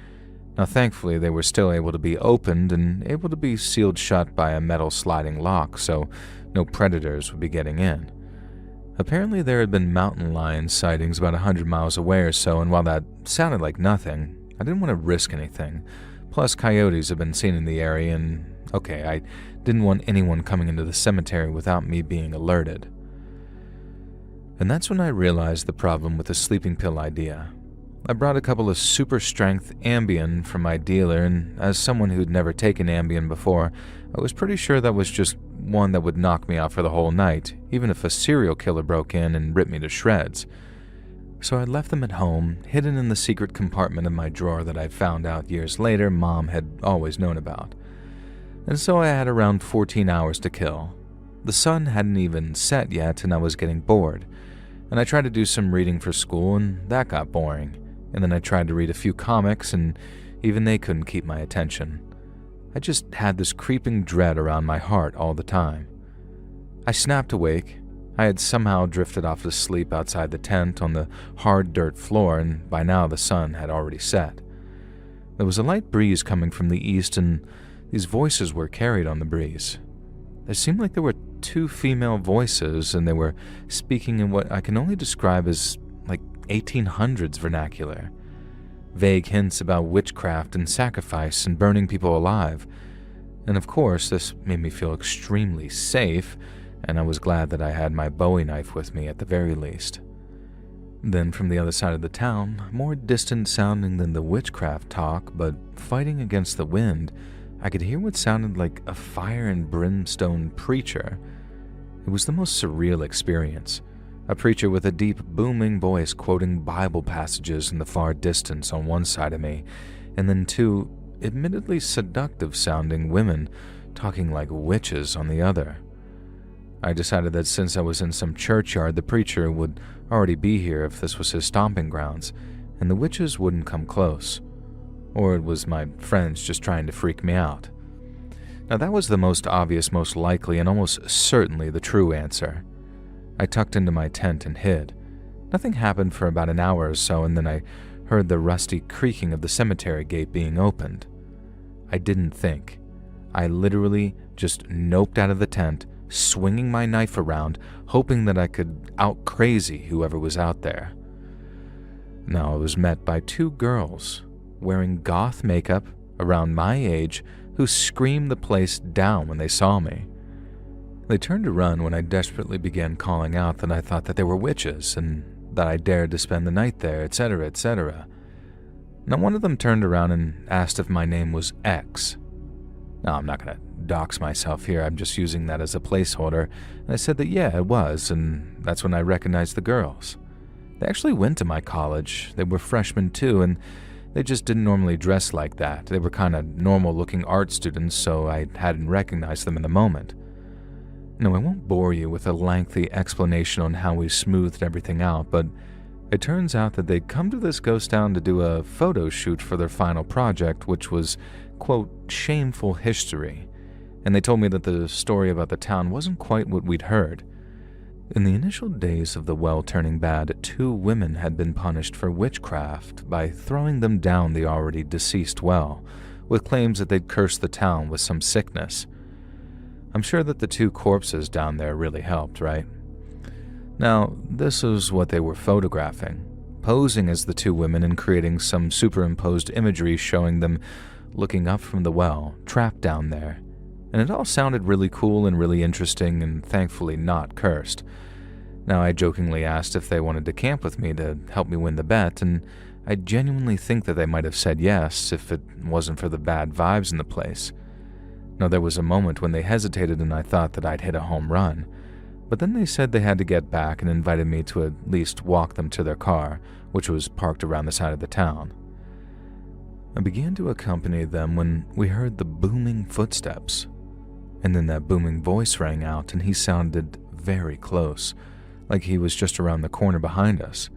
Now thankfully they were still able to be opened and able to be sealed shut by a metal sliding lock, so no predators would be getting in. Apparently there had been mountain lion sightings about 100 miles away or so, and while that sounded like nothing, I didn't want to risk anything. Plus coyotes have been seen in the area, and okay, I didn't want anyone coming into the cemetery without me being alerted. And that's when I realized the problem with the sleeping pill idea. I brought a couple of super-strength Ambien from my dealer, and as someone who'd never taken Ambien before, I was pretty sure that was just one that would knock me out for the whole night, even if a serial killer broke in and ripped me to shreds. So I left them at home, hidden in the secret compartment of my drawer that I found out years later Mom had always known about. And so I had around 14 hours to kill. The sun hadn't even set yet, and I was getting bored. And I tried to do some reading for school, and that got boring. And then I tried to read a few comics, and even they couldn't keep my attention. I just had this creeping dread around my heart all the time. I snapped awake. I had somehow drifted off to sleep outside the tent on the hard dirt floor, and by now the sun had already set. There was a light breeze coming from the east, and these voices were carried on the breeze. There seemed like there were 2 female voices, and they were speaking in what I can only describe as like 1800s vernacular. Vague hints about witchcraft and sacrifice and burning people alive. And of course, this made me feel extremely safe, and I was glad that I had my Bowie knife with me at the very least. Then from the other side of the town, more distant sounding than the witchcraft talk, but fighting against the wind, I could hear what sounded like a fire and brimstone preacher. It was the most surreal experience. A preacher with a deep, booming voice quoting Bible passages in the far distance on one side of me, and then 2 admittedly seductive-sounding women talking like witches on the other. I decided that since I was in some churchyard, the preacher would already be here if this was his stomping grounds, and the witches wouldn't come close. Or it was my friends just trying to freak me out. Now that was the most obvious, most likely, and almost certainly the true answer. I tucked into my tent and hid. Nothing happened for about an hour or so, and then I heard the rusty creaking of the cemetery gate being opened. I didn't think. I literally just noped out of the tent, swinging my knife around, hoping that I could out-crazy whoever was out there. Now I was met by two girls wearing goth makeup around my age who screamed the place down when they saw me. They turned to run when I desperately began calling out that I thought that they were witches and that I dared to spend the night there, etc., etc. Now one of them turned around and asked if my name was X. Now I'm not going to dox myself here, I'm just using that as a placeholder, and I said that yeah, it was, and that's when I recognized the girls. They actually went to my college, they were freshmen too, and they just didn't normally dress like that. They were kind of normal-looking art students, so I hadn't recognized them in the moment. No, I won't bore you with a lengthy explanation on how we smoothed everything out, but it turns out that they'd come to this ghost town to do a photo shoot for their final project, which was, quote, shameful history, and they told me that the story about the town wasn't quite what we'd heard. In the initial days of the well turning bad, 2 women had been punished for witchcraft by throwing them down the already deceased well, with claims that they'd cursed the town with some sickness. I'm sure that the 2 corpses down there really helped, right? Now, this is what they were photographing, posing as the 2 women and creating some superimposed imagery showing them looking up from the well, trapped down there. And it all sounded really cool and really interesting and thankfully not cursed. Now, I jokingly asked if they wanted to camp with me to help me win the bet, and I genuinely think that they might have said yes if it wasn't for the bad vibes in the place. Now, there was a moment when they hesitated and I thought that I'd hit a home run, but then they said they had to get back and invited me to at least walk them to their car, which was parked around the side of the town. I began to accompany them when we heard the booming footsteps, and then that booming voice rang out and he sounded very close, like he was just around the corner behind us.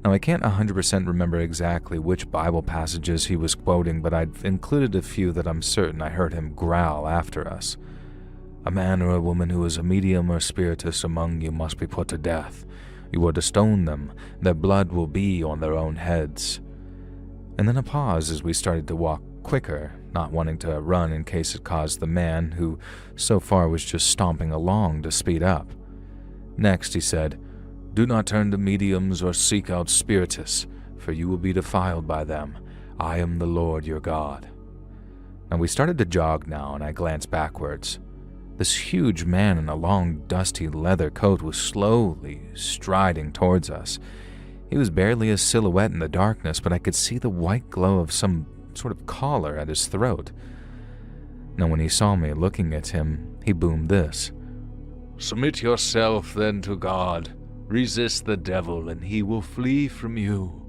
Now, I can't 100% remember exactly which Bible passages he was quoting, but I'd included a few that I'm certain I heard him growl after us. "A man or a woman who is a medium or spiritist among you must be put to death. You are to stone them. Their blood will be on their own heads." And then a pause as we started to walk quicker, not wanting to run in case it caused the man, who so far was just stomping along, to speed up. Next he said, "Do not turn to mediums or seek out spiritists, for you will be defiled by them. I am the Lord your God." Now we started to jog now, and I glanced backwards. This huge man in a long, dusty leather coat was slowly striding towards us. He was barely a silhouette in the darkness, but I could see the white glow of some sort of collar at his throat. Now when he saw me looking at him, he boomed this: "Submit yourself then to God. Resist the devil, and he will flee from you."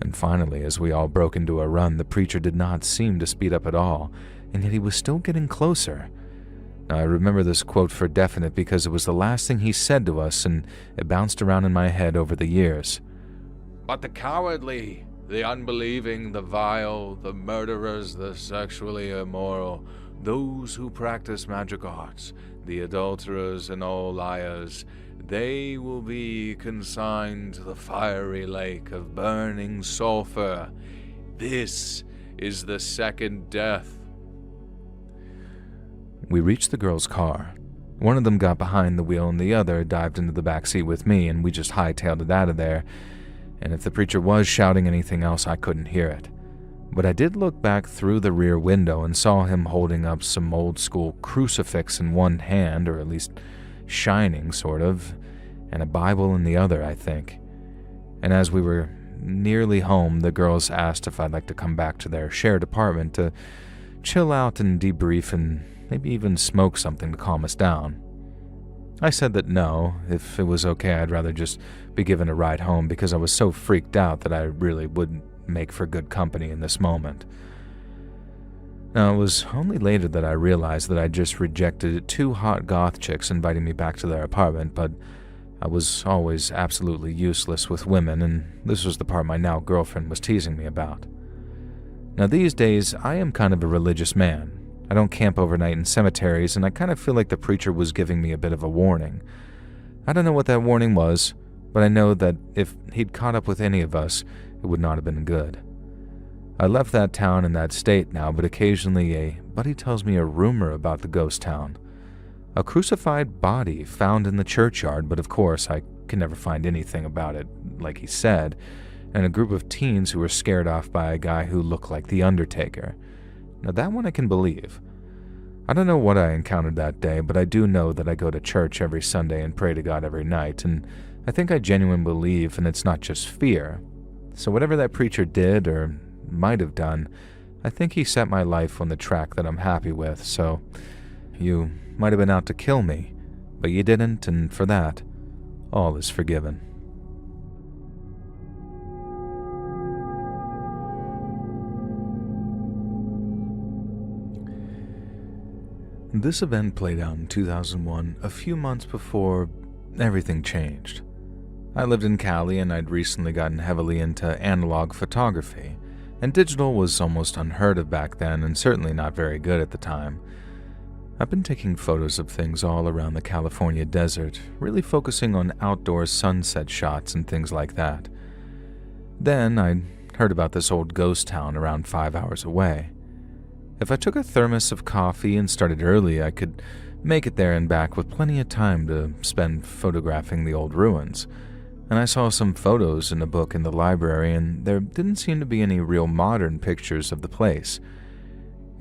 And finally, as we all broke into a run, the preacher did not seem to speed up at all, and yet he was still getting closer. Now, I remember this quote for definite because it was the last thing he said to us, and it bounced around in my head over the years. "But the cowardly, the unbelieving, the vile, the murderers, the sexually immoral, those who practice magic arts, the adulterers and all liars, they will be consigned to the fiery lake of burning sulfur. This is the second death." We reached the girls' car. One of them got behind the wheel and the other dived into the back seat with me, and we just hightailed it out of there. And if the preacher was shouting anything else, I couldn't hear it. But I did look back through the rear window and saw him holding up some old-school crucifix in one hand, or at least shining, sort of, and a Bible in the other, I think. And as we were nearly home, the girls asked if I'd like to come back to their shared apartment to chill out and debrief and maybe even smoke something to calm us down. I said that no, if it was okay, I'd rather just be given a ride home because I was so freaked out that I really wouldn't make for good company in this moment. Now, it was only later that I realized that I just rejected 2 hot goth chicks inviting me back to their apartment, but I was always absolutely useless with women, and this was the part my now girlfriend was teasing me about. Now, these days, I am kind of a religious man. I don't camp overnight in cemeteries, and I kind of feel like the preacher was giving me a bit of a warning. I don't know what that warning was, but I know that if he'd caught up with any of us, it would not have been good. I left that town in that state now, but occasionally a buddy tells me a rumor about the ghost town. A crucified body found in the churchyard, but of course I can never find anything about it, like he said, and a group of teens who were scared off by a guy who looked like The Undertaker. Now that one I can believe. I don't know what I encountered that day, but I do know that I go to church every Sunday and pray to God every night, and I think I genuinely believe, and it's not just fear. So whatever that preacher did, or might have done, I think he set my life on the track that I'm happy with, so you might have been out to kill me, but you didn't, and for that, all is forgiven. This event played out in 2001, a few months before everything changed. I lived in Cali and I'd recently gotten heavily into analog photography, and digital was almost unheard of back then and certainly not very good at the time. I've been taking photos of things all around the California desert, really focusing on outdoor sunset shots and things like that. Then I'd heard about this old ghost town around 5 hours away. If I took a thermos of coffee and started early, I could make it there and back with plenty of time to spend photographing the old ruins. And I saw some photos in a book in the library, and there didn't seem to be any real modern pictures of the place.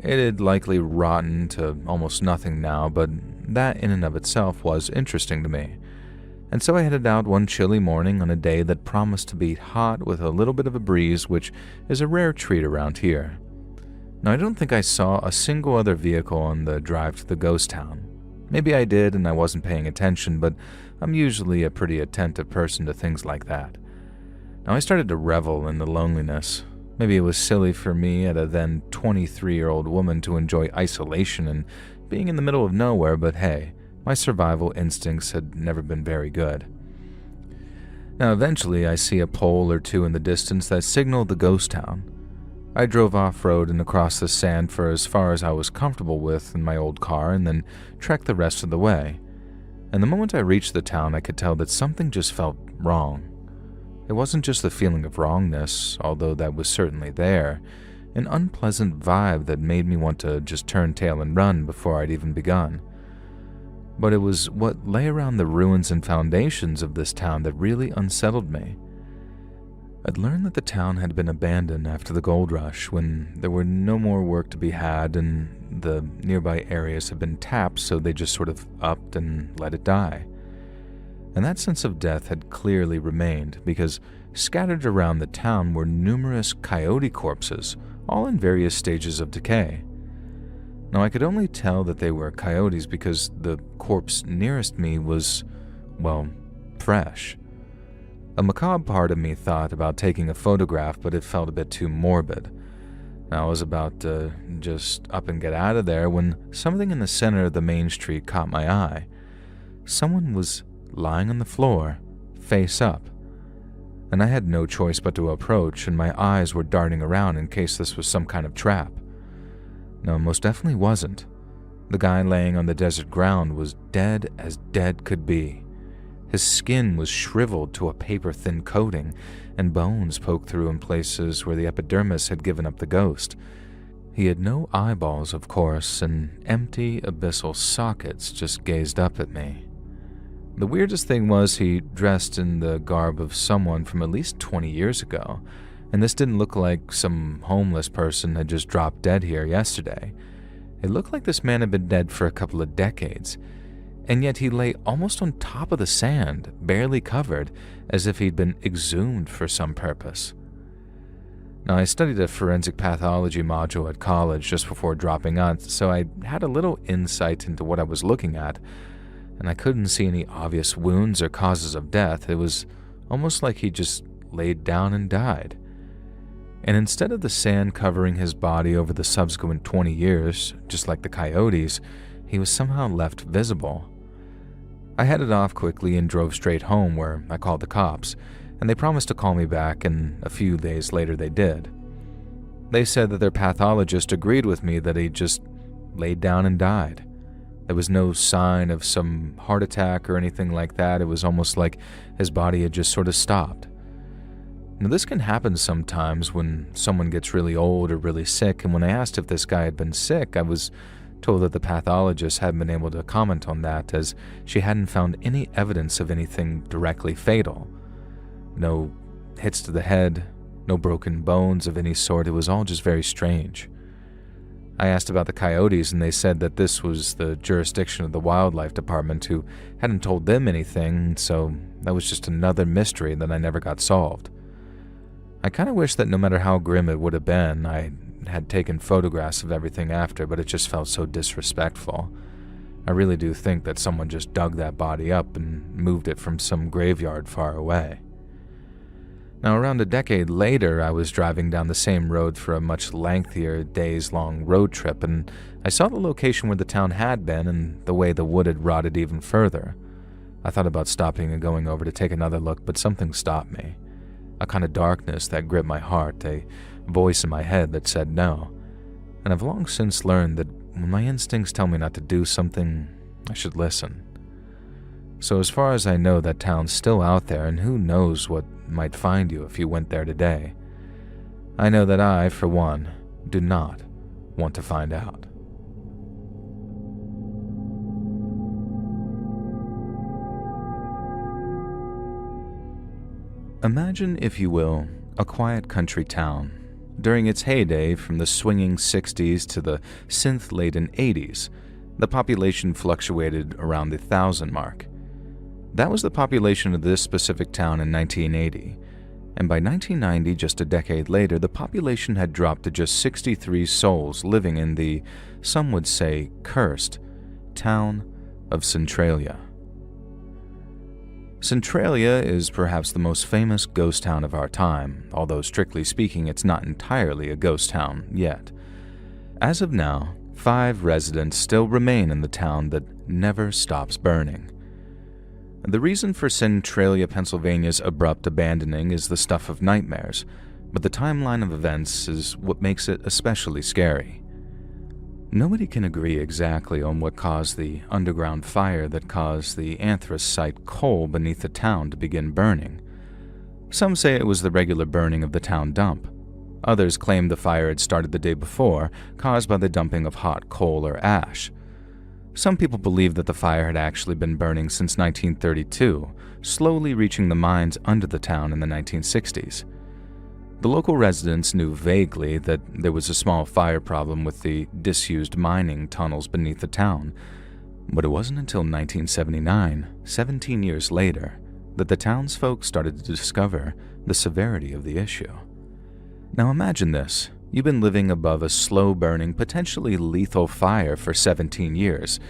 It had likely rotten to almost nothing now, but that in and of itself was interesting to me. And so I headed out one chilly morning on a day that promised to be hot with a little bit of a breeze, which is a rare treat around here. Now, I don't think I saw a single other vehicle on the drive to the ghost town. Maybe I did and I wasn't paying attention, but I'm usually a pretty attentive person to things like that. Now, I started to revel in the loneliness. Maybe it was silly for me at a then 23-year-old woman to enjoy isolation and being in the middle of nowhere, but hey, my survival instincts had never been very good. Now, eventually, I see a pole or two in the distance that signaled the ghost town. I drove off-road and across the sand for as far as I was comfortable with in my old car and then trekked the rest of the way. And the moment I reached the town, I could tell that something just felt wrong. It wasn't just the feeling of wrongness, although that was certainly there, an unpleasant vibe that made me want to just turn tail and run before I'd even begun. But it was what lay around the ruins and foundations of this town that really unsettled me. I'd learned that the town had been abandoned after the gold rush, when there were no more work to be had and the nearby areas had been tapped, so they just sort of upped and let it die. And that sense of death had clearly remained, because scattered around the town were numerous coyote corpses, all in various stages of decay. Now, I could only tell that they were coyotes because the corpse nearest me was, well, fresh. A macabre part of me thought about taking a photograph, but it felt a bit too morbid. I was about to just up and get out of there when something in the center of the main street caught my eye. Someone was lying on the floor, face up, and I had no choice but to approach, and my eyes were darting around in case this was some kind of trap. No, it most definitely wasn't. The guy laying on the desert ground was dead as dead could be. His skin was shriveled to a paper-thin coating, and bones poked through in places where the epidermis had given up the ghost. He had no eyeballs, of course, and empty, abyssal sockets just gazed up at me. The weirdest thing was he dressed in the garb of someone from at least 20 years ago, and this didn't look like some homeless person had just dropped dead here yesterday. It looked like this man had been dead for a couple of decades, and yet he lay almost on top of the sand, barely covered, as if he'd been exhumed for some purpose. Now, I studied a forensic pathology module at college just before dropping out, so I had a little insight into what I was looking at, and I couldn't see any obvious wounds or causes of death. It was almost like he just laid down and died. And instead of the sand covering his body over the subsequent 20 years, just like the coyotes, he was somehow left visible. I headed off quickly and drove straight home, where I called the cops, and they promised to call me back, and a few days later they did. They said that their pathologist agreed with me that he just laid down and died. There was no sign of some heart attack or anything like that. It was almost like his body had just sort of stopped. Now, this can happen sometimes when someone gets really old or really sick, and when I asked if this guy had been sick, I was told that the pathologist hadn't been able to comment on that as she hadn't found any evidence of anything directly fatal. No hits to the head, no broken bones of any sort. It was all just very strange. I asked about the coyotes, and they said that this was the jurisdiction of the wildlife department, who hadn't told them anything, so that was just another mystery that I never got solved. I kind of wish that no matter how grim it would have been, I had taken photographs of everything after, but it just felt so disrespectful. I really do think that someone just dug that body up and moved it from some graveyard far away. Now, around a decade later, I was driving down the same road for a much lengthier, days-long road trip, and I saw the location where the town had been and the way the wood had rotted even further. I thought about stopping and going over to take another look, but something stopped me. A kind of darkness that gripped my heart, a voice in my head that said no. And I've long since learned that when my instincts tell me not to do something, I should listen. So as far as I know, that town's still out there, and who knows what might find you if you went there today. I know that I, for one, do not want to find out. Imagine, if you will, a quiet country town. During its heyday, from the swinging 60s to the synth-laden 80s, the population fluctuated around the 1,000 mark. That was the population of this specific town in 1980, and by 1990, just a decade later, the population had dropped to just 63 souls living in the, some would say, cursed town of Centralia. Centralia is perhaps the most famous ghost town of our time, although strictly speaking, it's not entirely a ghost town yet. As of now, 5 residents still remain in the town that never stops burning. The reason for Centralia, Pennsylvania's abrupt abandoning is the stuff of nightmares, but the timeline of events is what makes it especially scary. Nobody can agree exactly on what caused the underground fire that caused the anthracite coal beneath the town to begin burning. Some say it was the regular burning of the town dump. Others claim the fire had started the day before, caused by the dumping of hot coal or ash. Some people believe that the fire had actually been burning since 1932, slowly reaching the mines under the town in the 1960s. The local residents knew vaguely that there was a small fire problem with the disused mining tunnels beneath the town, but it wasn't until 1979, 17 years later, that the townsfolk started to discover the severity of the issue. Now imagine this. You've been living above a slow-burning, potentially lethal fire for 17 years.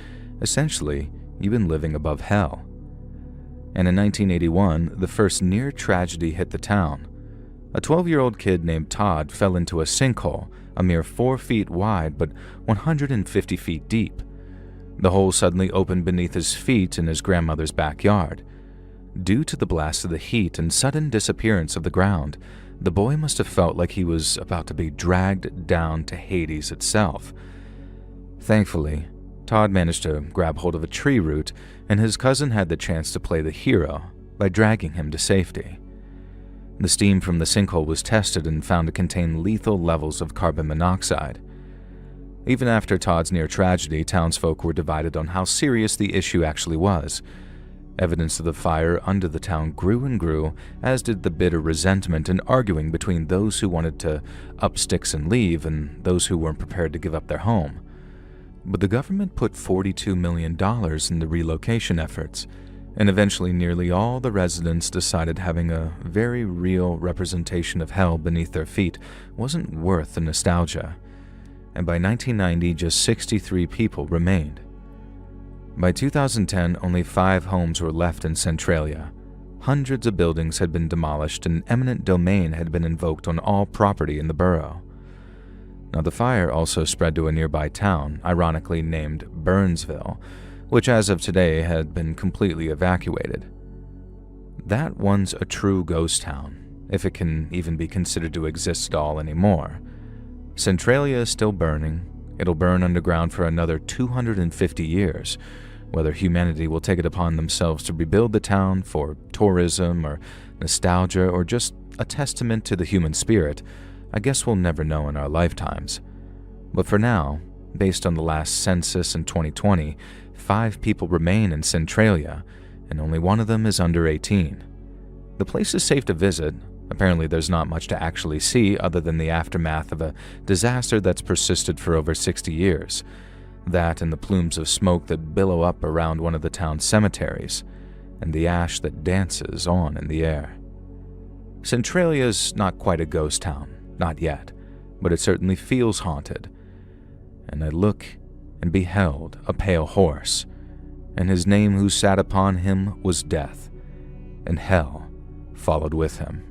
Essentially, you've been living above hell. And in 1981, the first near tragedy hit the town. A 12-year-old kid named Todd fell into a sinkhole, a mere 4 feet wide but 150 feet deep. The hole suddenly opened beneath his feet in his grandmother's backyard. Due to the blast of the heat and sudden disappearance of the ground, the boy must have felt like he was about to be dragged down to Hades itself. Thankfully, Todd managed to grab hold of a tree root, and his cousin had the chance to play the hero by dragging him to safety. The steam from the sinkhole was tested and found to contain lethal levels of carbon monoxide. Even after Todd's near tragedy, townsfolk were divided on how serious the issue actually was. Evidence of the fire under the town grew and grew, as did the bitter resentment and arguing between those who wanted to up sticks and leave and those who weren't prepared to give up their home. But the government put $42 million in the relocation efforts, and eventually nearly all the residents decided having a very real representation of hell beneath their feet wasn't worth the nostalgia. And by 1990, just 63 people remained. By 2010, only 5 homes were left in Centralia. Hundreds of buildings had been demolished and eminent domain had been invoked on all property in the borough. Now, the fire also spread to a nearby town, ironically named Burnsville, which as of today had been completely evacuated. That one's a true ghost town, if it can even be considered to exist at all anymore. Centralia is still burning. It'll burn underground for another 250 years. Whether humanity will take it upon themselves to rebuild the town for tourism or nostalgia or just a testament to the human spirit, I guess we'll never know in our lifetimes. But for now, Based on the last census in 2020, 5 people remain in Centralia, and only one of them is under 18. The place is safe to visit. Apparently there's not much to actually see other than the aftermath of a disaster that's persisted for over 60 years. That and the plumes of smoke that billow up around one of the town's cemeteries, and the ash that dances on in the air. Centralia's not quite a ghost town, not yet, but it certainly feels haunted. And I look and beheld a pale horse, and his name who sat upon him was Death, and hell followed with him.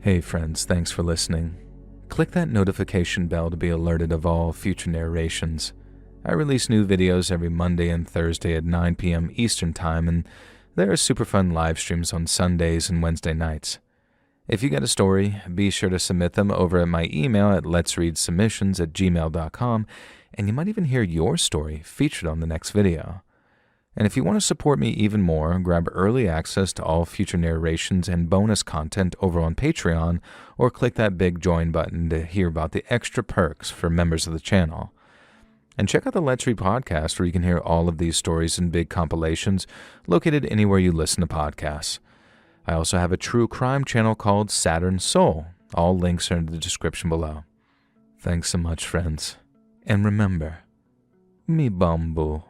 Hey friends, thanks for listening. Click that notification bell to be alerted of all future narrations. I release new videos every Monday and Thursday at 9 p.m. Eastern Time, and there are super fun live streams on Sundays and Wednesday nights. If you get a story, be sure to submit them over at my email at letsreadsubmissions@gmail.com, and you might even hear your story featured on the next video. And if you want to support me even more, grab early access to all future narrations and bonus content over on Patreon, or click that big join button to hear about the extra perks for members of the channel. And check out the Let's Read podcast, where you can hear all of these stories in big compilations located anywhere you listen to podcasts. I also have a true crime channel called Saturn Soul. All links are in the description below. Thanks so much, friends. And remember, mi bambu.